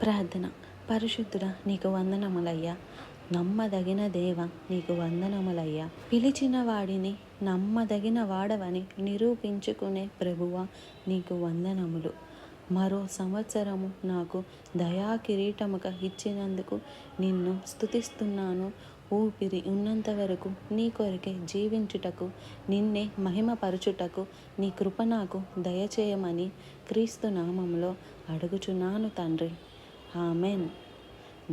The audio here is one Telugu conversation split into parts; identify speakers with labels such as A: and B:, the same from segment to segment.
A: ప్రార్థన. పరిశుద్ధుడా నీకు వందనములయ్యా, నమ్మదగిన దేవ నీకు వందనములయ్యా. పిలిచిన వాడిని నమ్మదగిన వాడవని నిరూపించుకునే ప్రభువా నీకు వందనములు. మరో సంవత్సరము నాకు దయా కిరీటముగా ఇచ్చినందుకు నిన్ను స్తుతిస్తున్నాను. ఊపిరి ఉన్నంత వరకు నీ కొరకే జీవించుటకు, నిన్నే మహిమపరచుటకు నీ కృప నాకు దయచేయమని క్రీస్తు నామములో అడుగుచున్నాను తండ్రి. ఆమెన్.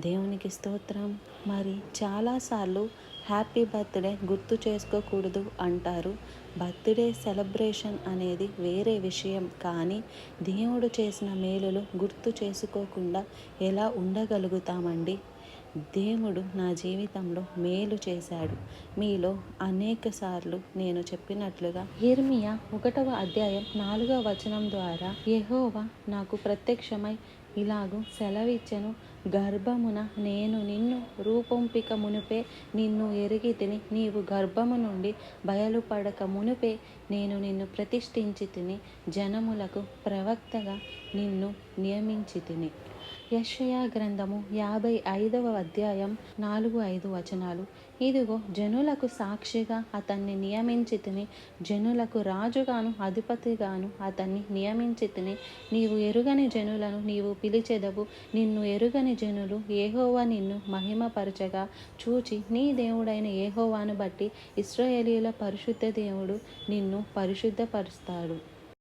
A: దేవునికి స్తోత్రం. మరి చాలాసార్లు హ్యాపీ బర్త్డే గుర్తు చేసుకోకూడదు అంటారు. బర్త్డే సెలబ్రేషన్ అనేది వేరే విషయం, కానీ దేవుడు చేసిన మేలులు గుర్తు చేసుకోకుండా ఎలా ఉండగలుగుతామండి? దేవుడు నా జీవితంలో మేలు చేశాడు. మీలో అనేక సార్లు నేను చెప్పినట్లుగా యిర్మీయా 1వ అధ్యాయం 4వ వచనం ద్వారా యెహోవా నాకు ప్రత్యక్షమై ఇలాగు సెలవిచ్చెను, గర్భమున నేను నిన్ను రూపొంపిక మునుపే నిన్ను ఎరిగితిని, నీవు గర్భము నుండి బయలుపడక మునుపే నేను నిన్ను ప్రతిష్ఠించి తిని, జనములకు ప్రవక్తగా నిన్ను నియమించితిని. యెషయా గ్రంథము 55వ అధ్యాయం 4-5 వచనాలు. ఇదిగో జనులకు సాక్షిగా అతన్ని నియమించితిని, జనులకు రాజుగాను అధిపతిగాను అతన్ని నియమించితిని. నీవు ఎరుగని జనులను నీవు పిలిచెదవు, నిన్ను ఎరుగని జనులు యెహోవా నిన్ను మహిమపరచగా చూచి, నీ దేవుడైన యెహోవాను బట్టి ఇశ్రాయేలీయుల పరిశుద్ధ దేవుడు నిన్ను పరిశుద్ధపరుస్తాడు.